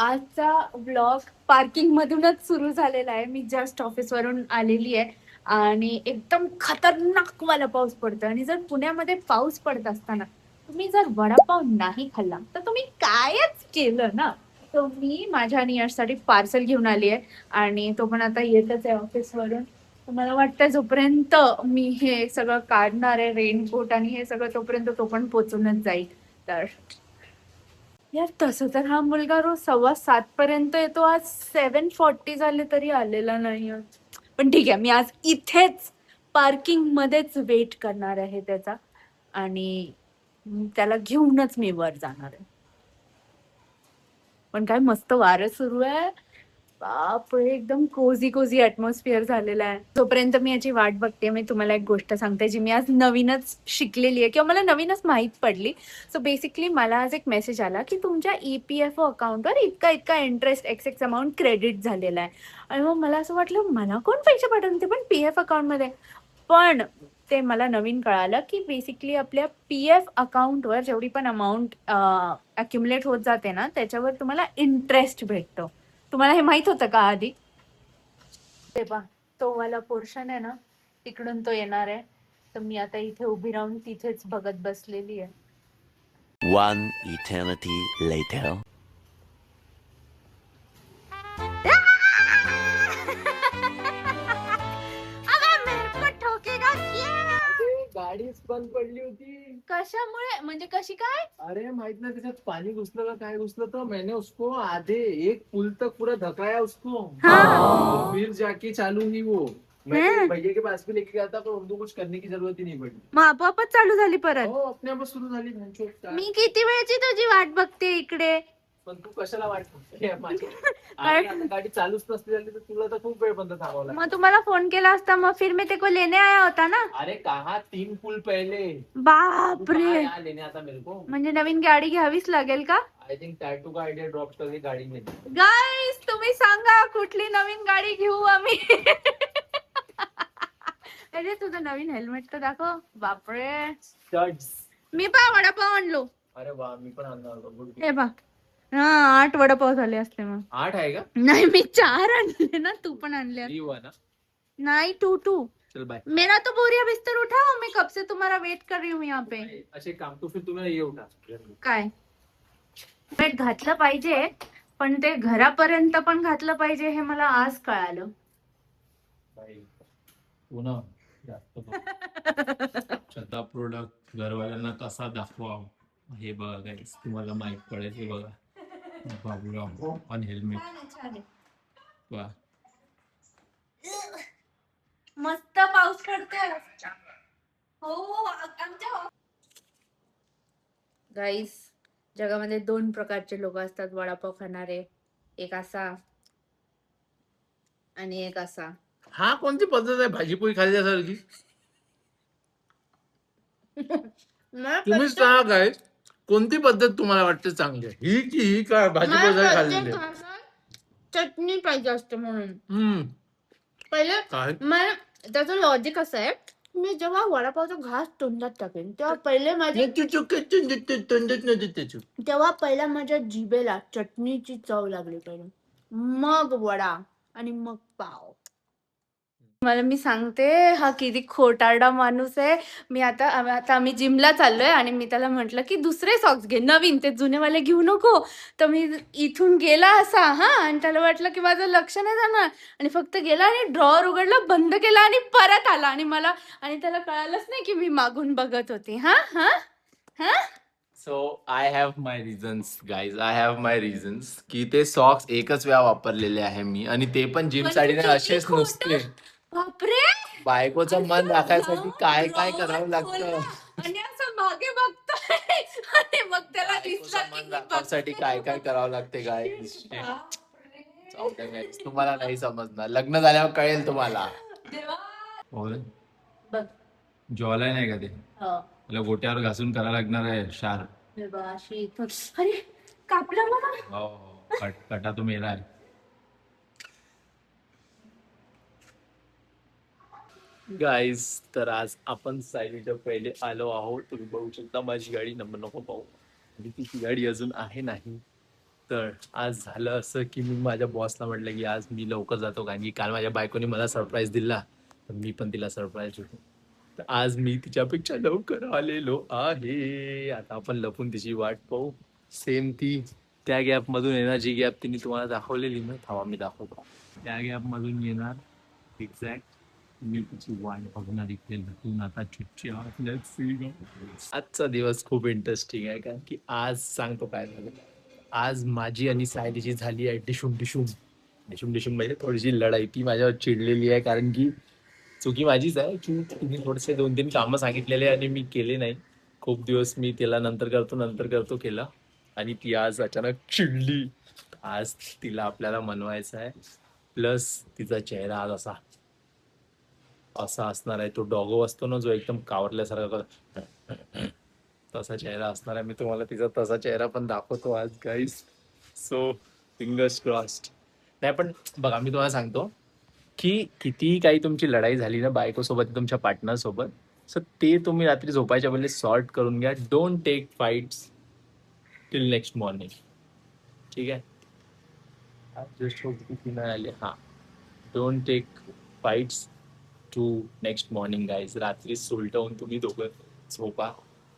आजचा blog parking मधूनच सुरू झालेला आहे. मी जस्ट ऑफिसवरून आलेली आहे आणि एकदम खतरनाक वाला पाऊस पडतो. आणि जर पुण्यामध्ये पाऊस पडत असताना तुम्ही जर वडापाव नाही खाल्ला तर तुम्ही कायच केलं ना. तर मी माझ्या आणि यशसाठी पार्सल घेऊन आली आहे आणि तो पण आता येतच आहे ऑफिसवरून. मला वाटतं जोपर्यंत मी हे सगळं काढणार आहे रेनकोट आणि हे सगळं, तोपर्यंत तो पण पोचूनच जाईल. तर यार तसं तर हा मुलगा रोज 6:15 पर्यंत येतो. आज 7:40 झाले तरी आलेला नाही. पण ठीक आहे, मी आज इथेच पार्किंग मध्येच वेट करणार आहे त्याचा आणि त्याला घेऊनच मी वर जाणार आहे. पण काय मस्त वारं सुरू आहे. बापरे, एकदम कोझी कोझी ऍटमॉस्फिअर झालेला आहे. तोपर्यंत मी याची वाट बघते. मी तुम्हाला एक गोष्ट सांगते जी मी आज नवीनच शिकलेली आहे किंवा मला नवीनच माहीत पडली. सो बेसिकली मला आज एक मेसेज आला की तुमच्या EPFO अकाउंटवर इतका इतका इंटरेस्ट एक्स अमाऊंट क्रेडिट झालेला आहे. आणि मग मला असं वाटलं मला कोण पैसे पाठवून, ते पण PF अकाउंटमध्ये. पण ते मला नवीन कळालं की बेसिकली आपल्या PF अकाउंटवर जेवढी पण अमाऊंट अक्युमुलेट होत जाते ना, त्याच्यावर तुम्हाला इंटरेस्ट भेटतो. तुम्हाला हे माहित होतं का आधी? ते पहा, तो वाला पोर्शन आहे ना, तिकडून तो येणार आहे. तर मी आता इथे उभी राहून तिथेच बघत बसलेली आहे. One eternity later. गाडीच बंद पडली होती. कशामुळे म्हणजे कशी काय? अरे माहित नहीं, त्याच्यात पानी घुसलं का काय घुसलं, तो मैंने उसको आधे एक पुल तक पूरा धकाया उसको। हाँ। फिर जाके चालू हुई वो। मैं तो भैया के पास भी लेके गया था, पर उनको कुछ करने की जरूरत ही नहीं पड़ी। मग आपोआपच चालू झाली परत? हो, अपने आप सुरू झाली भंचोद काय। मी किती वेळची तुझी वाट बघते इकडे. पण तू कशाला वाट बघते माझी? अरे आता गाडी चालूच नसती झाली तर तुला तर खूप वेळ बंद थांबावं लागतं. मग तुम्हाला फोन केला असता, मग फिर मी तेको लेने आया होता ना. अरे कहा 3 पुल पहले। बाप तू कहाँ रे, यहाँ लेने आता मेरे को? म्हणजे नवीन गाडी घ्यावीच लागेल का? आय थिंक टॅटू का आयडिया ड्रॉप करके गाडी में। गाईस तुम्ही सांगा कुठली नवीन गाडी घेऊ आम्ही. अरे तुझं नवीन हेल्मेट तर दाखव. बापरे, स्टड्स। मी पा वडापाव आणलो. अरे वाह, मी पण आणणार होतो. गुड. हे बा, हा 8 वडापाव झाले असते मग. 8 आहे का? नाही, मी 4 आणले ना, तू पण आणले. 3 हुआ ना? नहीं 2 चल बाय। मेरा तो बोरिया बिस्तर उठाओ, मैं कब से तुम्हारा वेट कर रही हूँ यहाँ पे. अच्छे काम तो फिर तुम्हें ये उठा। काय वेट घातलं पाहिजे, पण ते घरापर्यंत पण घातलं पाहिजे हे मला आज कळालं. भाई तू ना जास्त छता प्रोडक्ट घरवाल्यांना कसा दाखवाव हे बघा गाईस, तुम्हाला माहित पडेल. हे बघा बाबूराव ऑन हेल्मेट. वा मस्त पाऊस पडतोय. हो आमच्या गाईस, जगामध्ये 2 प्रकारचे लोक असतात वडापाव खाणारे. एक असा आणि एक असा. हा कोणती पद्धत आहे भाजीपोळी खाल्ल्यासारखी? तुम्ही सांगा काय, कोणती पद्धत तुम्हाला वाटते चांगली आहे, ही की ही काय भाजीपोळी खाल्लेली? चटणी पाहिजे असते म्हणून. हम्म पहिले काय मला त्याचं लॉजिक असं आहे, मी जेव्हा वडापावचा घास तोंडात टाकेन तेव्हा पहिले माझ्या तेव्हा पहिला माझ्या जिभेला चटणीची चव लागली पाहिजे, मग वडा आणि मग पाव. मला मी सांगते हा किती खोटारडा माणूस आहे. मी आता आम्ही जिमला चाललोय आणि मी त्याला म्हटलं की दुसरे सॉक्स घे नवीन, ते जुनेवाले घेऊ नको. तर मी इथून गेला असा आणि त्याला वाटलं की माझं लक्ष नाही जाणार आणि फक्त गेला आणि ड्रॉवर उघडला, बंद केला आणि परत आला आणि त्याला कळालंच नाही की मी मागून बघत होती. हा हा हा so I have my reasons guys, I have my reasons की ते सॉक्स एकच वेळा वापरलेले आहे मी, आणि ते पण जिम साठी नाही, असेच नुसते. बापरे, बायकोचं मन राखायसाठी काय काय करावं लागतं, आणि असं मागे बघतोय आणि मग त्याला दिसलं की मन राखण्यासाठी काय काय करावं लागते काय. तुम्हाला नाही समजणार, लग्न झाल्यावर कळेल तुम्हाला. बघ ज्वाला नाही का ते, मला गोट्यावर घासून करायला लागणार आहे शार. अरे कापलं मला. हो कटा तो मेला आहे. गाईज, तर आज आपण सायलीच्या पहिले आलो आहोत. तुम्ही बघू शकता माझी गाडी, नंबर नको पाहू, आणि तिची गाडी अजून आहे नाही. तर आज झालं असं की मी माझ्या बॉसला म्हटलं की आज मी लवकर जातो, कारण की काल माझ्या बायकोने मला सरप्राईज दिला, तर मी पण तिला सरप्राईज देतो. तर आज मी तिच्यापेक्षा लवकर आलेलो आहे. आता आपण लपून तिची वाट पाहू. सेम ती त्या गॅप मधून येणार, जी गॅप तिने तुम्हाला दाखवलेली ना, थांबा मी दाखवतो. त्या गॅप मधून येणार एक्झॅक्ट. मी तिची वाट बघणार इथे लपून. आता चुपचाप let's see go. आजचा दिवस खूप इंटरेस्टिंग आहे, कारण की आज सांगतो काय झालं. आज माझी आणि सायलीची झाली आहे डिशूम डिशूम. डिशूम डिशूम म्हणजे थोडीशी लढाई. ती माझ्यावर चिडलेली आहे, कारण की चुकी माझीच आहे की तिने थोडेसे 2-3 कामं सांगितलेले आणि मी केले नाही. खूप दिवस मी तिला नंतर करतो केलं, आणि ती आज अचानक चिडली. आज तिला आपल्याला मनवायचं आहे. प्लस तिचा चेहरा आज असा असा असणार आहे. तो डॉगो असतो ना, जो एकदम कावरल्यासारखा करतो, तसा चेहरा असणार आहे. मी तुम्हाला तिचा तसा चेहरा पण दाखवतो आज गाईस. So fingers crossed. नाही पण बघा, मी तुम्हाला सांगतो की कितीही काही तुमची लढाई झाली ना बायकोसोबत, तुमच्या पार्टनर सोबत, सो ते तुम्ही रात्री झोपायच्या वेळेला सॉर्ट करून घ्या. Don't take fights till next morning. ठीक आहे. जस्ट होप की नाही आले. हां, don't take fights to next morning guys. रात्री सुलटवून तुम्ही दोघं झोपा.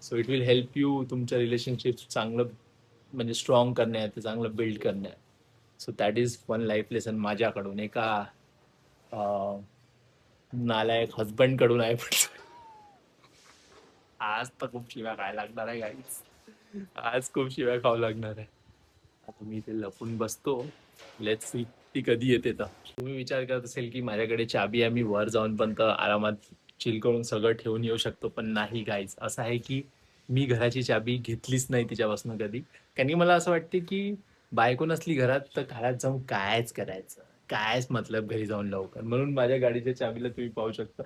So it will help you तुमच्या रिलेशनशिप चांगलं म्हणजे स्ट्रॉंग करण्यात, चांगलं बिल्ड करण्यात. So that is one life lesson माझ्याकडून, एका नालायक हजबंड कडून आहे. आज तर खूप शिव्या खायला लागणार आहे गाईज. आज खूप शिव्या खावं लागणार आहे. आता मी इथे लपून बसतो. लेट्स सी ती कधी येते. तर तुम्ही विचार करत असेल की माझ्याकडे चाबी आहे, मी वर जाऊन पण तर आरामात चिल करून सगळं ठेवून येऊ शकतो, पण नाही गाईज. असं आहे की मी घराची चाबी घेतलीच नाही तिच्यापासून कधी, कारण की मला असं वाटते की बायको नसली घरात तर घरात जाऊन कायच करायचं, कायच मतलब घरी जाऊन लवकर. म्हणून माझ्या गाडीच्या चाबीला तुम्ही पाहू शकता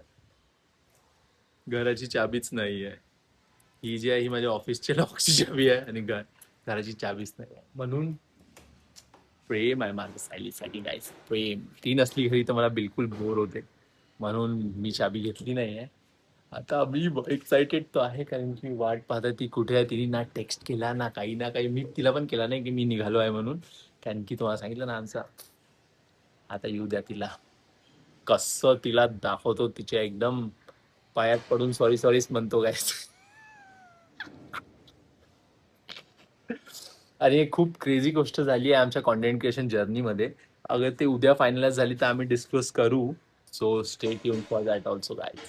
घराची चाबीच नाही आहे. ही जी आहे ही माझ्या ऑफिसच्या लॉकची चाबी आहे, आणि घराची चाबीच नाही आहे. म्हणून प्रेम आहे माझं सायलीसाठी गाईस, प्रेम. ती नसली घरी तर मला बिलकुल बोर होते, म्हणून मी चाबी घेतली नाही आहे. आता मी एक्साइटेड तो आहे, कारण की मी वाट पाहता ती कुठे आहे. तिने ना टेक्स्ट केला ना काही ना काही. मी तिला पण केला नाही की मी निघालो आहे म्हणून, कारण की तुम्हाला सांगितलं ना आमचा. आता येऊ द्या तिला. कसं तिला दाखवतो तिच्या एकदम पायात पडून सॉरी सॉरीच म्हणतो गाईस. अरे खूप क्रेझी गोष्ट झाली आहे आमच्या कॉन्टेंट क्रिएशन जर्नीमध्ये. अगर ते उद्या फायनलाइज झाली तर आम्ही डिस्कस करू. So stay tune for that also guys.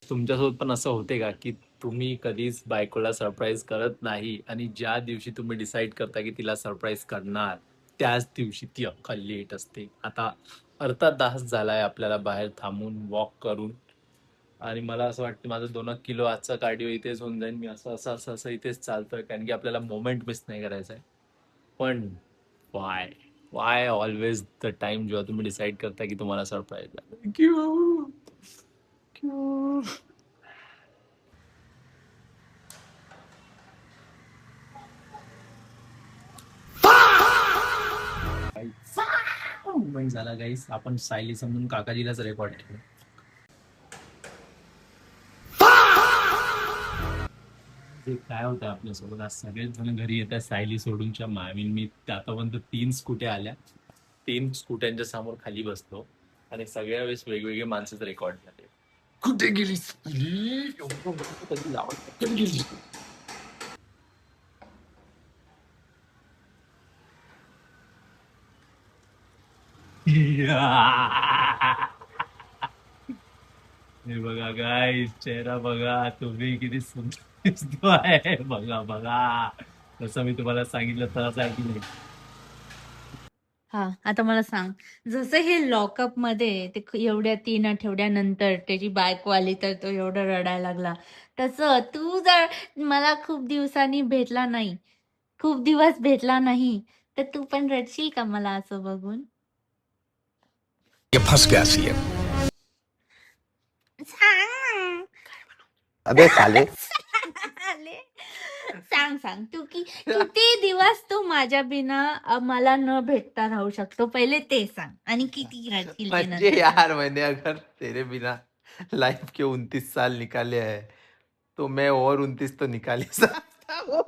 तुमच्यासोबत पण असं होते का की तुम्ही कधीच बायकोला सरप्राईज करत नाही, आणि ज्या दिवशी तुम्ही डिसाईड करता की तिला सरप्राईज करणार त्याच दिवशी ती अख्खा लेट असते. आता अर्धा तास झालाय आपल्याला बाहेर थांबून वॉक करून, आणि मला असं वाटतं माझं 2 किलो आजचा कार्डिओ इथेच होऊन जाईल. मी असं असं असं असं इथेच चालतोय, कारण की आपल्याला मोमेंट मिस नाही करायचा आहे. पण Y Y always the time जेव्हा तुम्ही डिसाईड करता की तुम्हाला सरप्राईज क्यू क्यू. मुवमेंट झाला गाईस. आपण सायली समजून काकाजीलाच रेकॉर्ड केलं. ते काय होतं आपल्यासोबत, आज सगळेच जण घरी येतात सायली सोडूनच्या. मामीन मी आतापर्यंत 3 स्कूट्या आल्या. 3 स्कूट्यांच्या समोर खाली बसलो, आणि सगळ्या वेळेस वेगवेगळे माणसं रेकॉर्ड झाले. कुठे गेली सायली? एवढं मोठं कधी लावत नाही. कुठे गेली? हे बघा गाईस, चेहरा बघा तुम्ही, किती सुंदर दिसतो आहे. बघा बघा, तसं मी तुम्हाला सांगितलं तसं आहे की नाही. हा, आता मला सांग, जसं हे लॉकअप मध्ये ते एवढ्या 3 आठवड्यानंतर त्याची बायको आली तर तो एवढा रडायला लागला, तसं तू जर मला खूप दिवसांनी भेटला नाही, खूप दिवस भेटला नाही, तर तू पण रडशील का मला असं बघून? ये फंस गया सीएम। सांग. अबे साले. आले. सांग सांग तू किती दिवस तू माझ्या बिना मला न भेटता राहू शकतो, पहिले ते सांग, आणि किती रडशील ते म्हणजे नंतर सांग. यार मैंने अगर तेरे बिना लाइफ के 29 साल निकाले हैं, तो मैं और 29 तो निकाल ही सकता हूँ.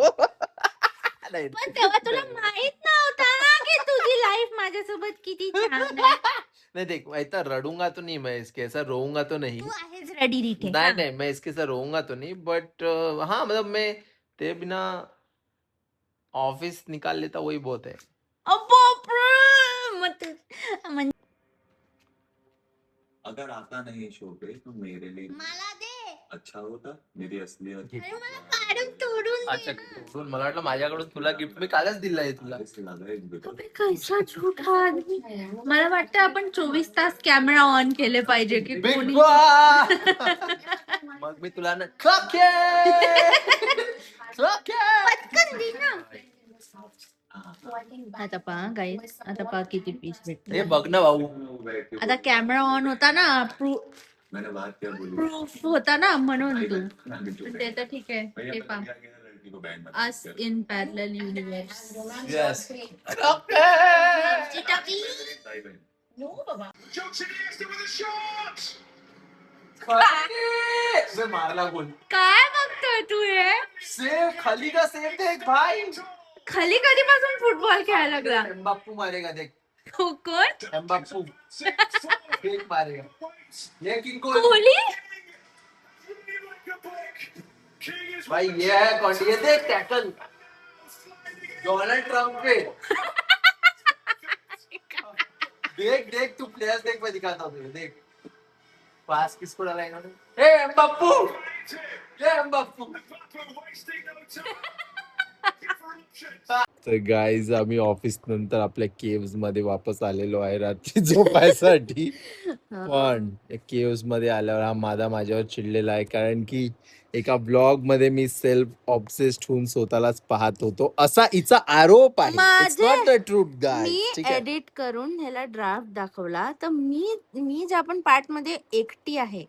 नाही पण तेव्हा तुला माहित नव्हता ना की तुझी लाईफ माझ्यासोबत किती छान आहे. नहीं देख मैं इतना रडूंगा तो नहीं, मैं इसके ऐसा रोऊंगा तो नहीं. तू आहेस रेडी रिटे. नहीं नहीं मैं इसके साथ रोऊंगा तो नहीं, बट हाँ मतलब मैं तेरे बिना ऑफिस निकाल लेता वही बहुत है. म्हणजे अगर आता नहीं शो पे तो मेरे लिए मला दे. अच्छा होता. मेरी असलियत अरे मला काढून तोडून अच्छा तोडून मला वाटलं माझ्याकडून तुला गिफ्ट मी कालच दिलंय तुला. इससे ज्यादा एक बेटा अबे कैसा झूठा आदमी. मला वाटतं आपण 24 तास कॅमेरा ऑन केले पाहिजे की बिग कोणी मग मी तुला ना क्लॉके पटकन दे ना. आता पहा गाईस, आता पहा किती पीस हे भेटते. बघ ना भाऊ. बैठ के आता कॅमेरा ऑन होता ना, मैंने बात क्या बोली प्रूफ होता ना म्हणून तू. बिट्टू ते तर ठीक आहे. भैया ते पता पहा. क्या क्या लड़की को बैंड बना अस इन पॅरलल युनिवर्स. यस मारला गोल. काय बघतोय तू हे? सेव खाली का सेव देख भाई. खाली कधीपासून फुटबॉल खेळायला लागला? एम्बाप्पू मारेगा देख. कोण? एम्बाप्पू फेक मारेगा. ये किंग कोहली. कोहली? भाई ये है कौन, ये देख टैकल डोनाल्ड ट्रम्प पे. देख देख तू प्लेयर्स देख, मैं दिखाता हूँ तुझे. देख पास किसको डाला इन्होंने. हे एम्बाप्पू, ये एम्बाप्पू. तर गाईज आम्ही ऑफिस नंतर आपल्या केव्स मध्ये वापस आलेलो आहे रात्री झोपायसाठी. पण केव्स मध्ये आल्यावर हा मादा माझ्यावर चिडलेला आहे, कारण की एका ब्लॉग मध्ये मी सेल्फ ऑब्सेस्ड होऊन स्वतःलाच पाहत होतो असा हिचा आरोप आहे. It's not the truth me guys. ठीक आहे. एडिट करून ह्याला ड्राफ्ट दाखवला तर मी ज्या पण पार्ट मध्ये एकटी आहे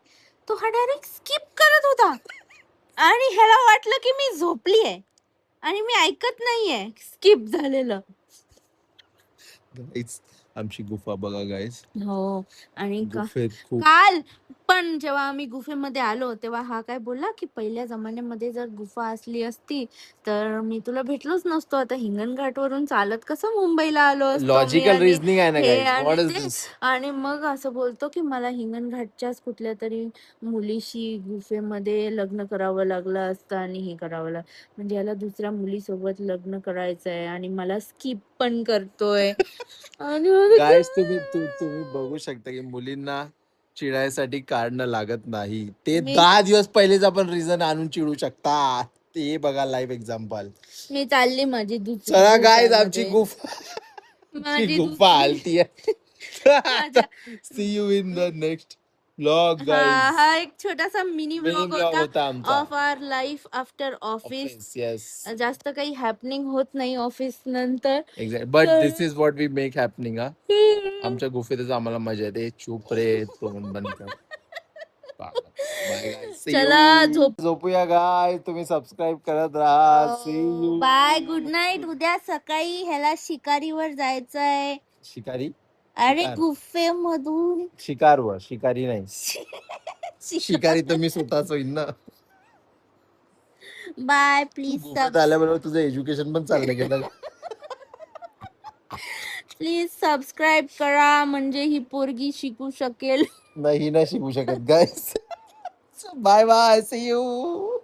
तो हा डायरेक्ट स्किप करत होता आणि ह्याला वाटलं की मी झोपली आहे आणि मी ऐकत नाहीये स्किप झालेलं. Guys, आमची गुफा बघा गाईज. हो. आणि गुफेत खूप काल पण जेव्हा आम्ही गुफेमध्ये आलो तेव्हा हा काय बोलला की पहिल्या जमान्यामध्ये जर गुफा असली असती तर मी तुला भेटलोच नसतो. आता हिंगणघाट वरून चालत कसं मुंबईला आलो असतो मी लॉजिकल आणि रिझनिंग आहे ना हे गाईज. आणि व्हॉट इज ते. दिस. आणि मग असं बोलतो की मला हिंगणघाटच्याच कुठल्या तरी मुलीशी गुफेमध्ये लग्न करावं लागलं असतं आणि हे करावं लागलं, म्हणजे याला दुसऱ्या मुलीसोबत लग्न करायचंय आणि मला स्किप पण करतोय. आणि मग गाईज तुम्ही बघू शकता की मुलींना चिडायसाठी कारण लागत नाही. ते मी- 10 दिवस पहिलेच आपण रिझन आणून चिडू शकता. ते बघा लाईव्ह एक्झाम्पल. मी चालली माझी दुसरी चला गाईज गुफामध्ये. आमची गुफा माझी गुफा दुसरी- हलती आहे. माझ्या- see you in the next blog हा गाईज. हा एक छोटासा मिनी ब्लॉग होता होता आमचा. Of our life after office. Yes जास्त काही हॅपनिंग होत नाही ऑफिस नंतर. Exact. But this is what we make happening. आमच्या गुफेतच आम्हाला मजा येते. चुप रे तोंड बंद कर. Bye guys. See चला you. झोपूया गाय. तुम्ही सबस्क्राईब करत राहा. See you. Bye good night. उद्या सकाळी ह्याला शिकारीवर जायचंय. शिकारी अरे शिकार. गुफेमधून शिकारवर, शिकारी नाही. शिकारी तर मी स्वतःच होईन ना. बाय प्लीज गुफेत आल्याबरोबर तुझं एज्युकेशन पण चाललं गेलं. प्लीज सबस्क्राईब करा म्हणजे ही पोरगी शिकू शकेल. नाही ना शिकू शकत guys. Bye bye. See you.